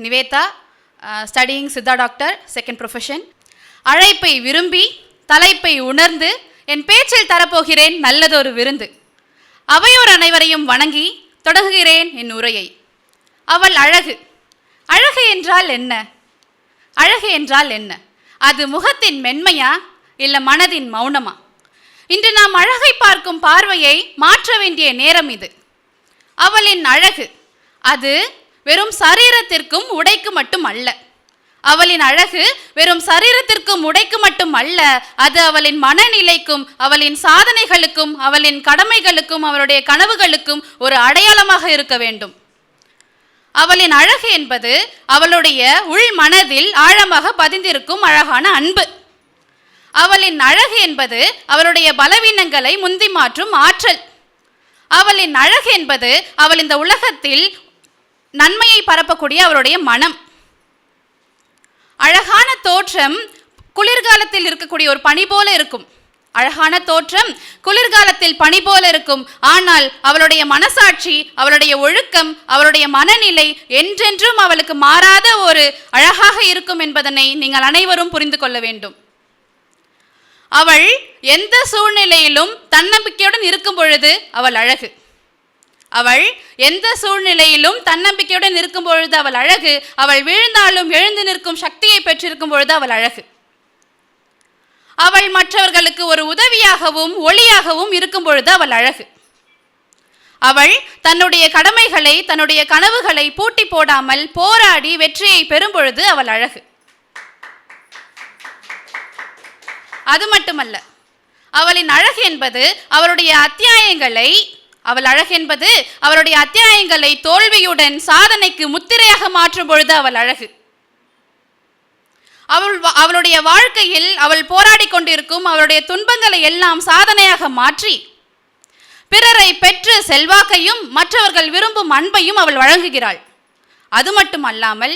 Nivetha, studying Siddha doctor, second profession. அழைப்பை விரும்பி தலைப்பை உணர்ந்து என் பேச்சில் தரப்போகிறேன் நல்லதொரு விருந்து. அவையோர் அனைவரையும் வணங்கி தொடங்குகிறேன் என் உரையை. அவள் அழகு. அழகு என்றால் என்ன? அழகு என்றால் என்ன? அது முகத்தின் மென்மையா இல்லை மனதின் மௌனமா? இன்று நாம் அழகை பார்க்கும் பார்வையை மாற்ற வேண்டிய நேரம் இது. அவளின் அழகு அது வெறும் சரீரத்திற்கும் உடைக்கு மட்டும் அல்ல. அவளின் அழகு வெறும் சரீரத்திற்கும் உடைக்கு மட்டும் அல்ல, அது அவளின் மனநிலைக்கும் அவளின் சாதனைகளுக்கும் அவளின் கடமைகளுக்கும் அவளுடைய கனவுகளுக்கும் ஒரு அடையாளமாக இருக்க வேண்டும். அவளின் அழகு என்பது அவளுடைய உள் மனதில் ஆழமாக பதிந்திருக்கும் அழகான அன்பு. அவளின் அழகு என்பது அவளுடைய பலவீனங்களை முந்தி மாற்றும் ஆற்றல். அவளின் அழகு என்பது அவள் இந்த உலகத்தில் நன்மையை பரப்பக்கூடிய அவளுடைய மனம். அழகான தோற்றம் குளிர்காலத்தில் இருக்கக்கூடிய ஒரு பனி போல இருக்கும். அழகான தோற்றம் குளிர்காலத்தில் பனி போல இருக்கும். ஆனால் அவளுடைய மனசாட்சி, அவளுடைய ஒழுக்கம், அவளுடைய மனநிலை என்றென்றும் அவளுக்கு மாறாத ஒரு அழகாக இருக்கும் என்பதனை நீங்கள் அனைவரும் புரிந்து கொள்ள வேண்டும். அவள் எந்த சூழ்நிலையிலும் தன்னம்பிக்கையுடன் இருக்கும் பொழுது அவள் அழகு. அவள் எந்த சூழ்நிலையிலும் தன்னம்பிக்கையுடன் இருக்கும் பொழுது அவள் அழகு. அவள் வீழ்ந்தாலும் எழுந்து நிற்கும் சக்தியை பெற்றிருக்கும் பொழுது அவள் அழகு. அவள் மற்றவர்களுக்கு ஒரு உதவியாகவும் ஒளியாகவும் இருக்கும் பொழுது அவள் அழகு. அவள் தன்னுடைய கடமைகளை, தன்னுடைய கனவுகளை பூட்டி போடாமல் போராடி வெற்றியை பெறும் பொழுது அவள் அழகு. அது மட்டுமல்ல, அவளின் அழகு என்பது அவளுடைய அத்தியாயங்களை தோல்வியுடன் சாதனைக்கு முத்திரையாக மாற்றும் பொழுது அவள் அழகு. அவளுடைய வாழ்க்கையில் அவள் போராடி கொண்டிருக்கும் அவளுடைய துன்பங்களை எல்லாம் சாதனையாக மாற்றி பிறரை பெற்று செல்வாக்கையும் மற்றவர்கள் விரும்பும் அன்பையும் அவள் வழங்குகிறாள். அது மட்டுமல்லாமல்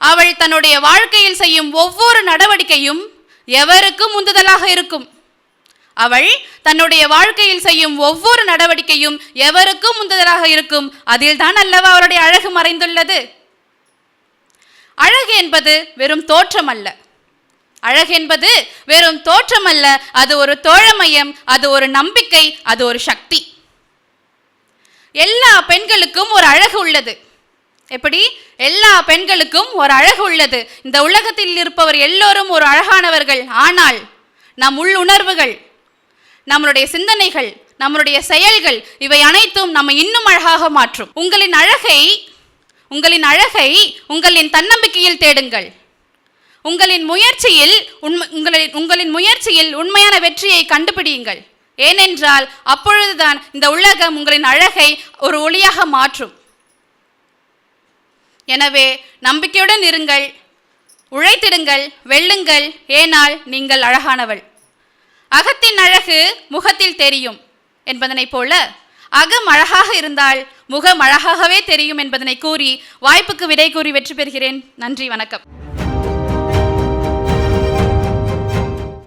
அவள் தன்னுடைய வாழ்க்கையில் செய்யும் ஒவ்வொரு நடவடிக்கையும் எவருக்கும் உந்துதலாக இருக்கும். அவள் தன்னுடைய வாழ்க்கையில் செய்யும் ஒவ்வொரு நடவடிக்கையும் எவருக்கும் உந்துதலாக இருக்கும். அதில்தான் அல்லவா அவளுடைய அழகு மறைந்துள்ளது. அழகு என்பது வெறும் தோற்றம் அல்ல. அழகு என்பது வெறும் தோற்றம் அல்ல, அது ஒரு தோழமையம், அது ஒரு நம்பிக்கை, அது ஒரு சக்தி. எல்லா பெண்களுக்கும் ஒரு அழகு உள்ளது. எப்படி? எல்லா பெண்களுக்கும் ஒரு அழகு உள்ளது. இந்த உலகத்தில் இருப்பவர் எல்லோரும் ஒரு அழகானவர்கள். ஆனால் நம் உள்ளுணர்வுகள், நம்மளுடைய சிந்தனைகள், நம்மளுடைய செயல்கள், இவை அனைத்தும் நம்ம இன்னும் அழகாக மாற்றும். உங்களின் அழகை உங்களின் தன்னம்பிக்கையில் தேடுங்கள். உங்களின் முயற்சியில் உண்மையான வெற்றியை கண்டுபிடியுங்கள். ஏனென்றால் அப்பொழுதுதான் இந்த உலகம் உங்களின் அழகை ஒரு ஒளியாக மாற்றும். எனவே நம்பிக்கையுடன் இருங்கள், உழைத்திடுங்கள், வெல்லுங்கள். ஏனால் நீங்கள் அழகானவள். அகத்தின் அழகு முகத்தில் தெரியும் என்பதனை போல அகம் அழகாக இருந்தால் முகம் அழகாகவே தெரியும் என்பதனை கூறி வாய்ப்புக்கு விடை கூறி வெற்றி பெறுகிறேன். நன்றி, வணக்கம்.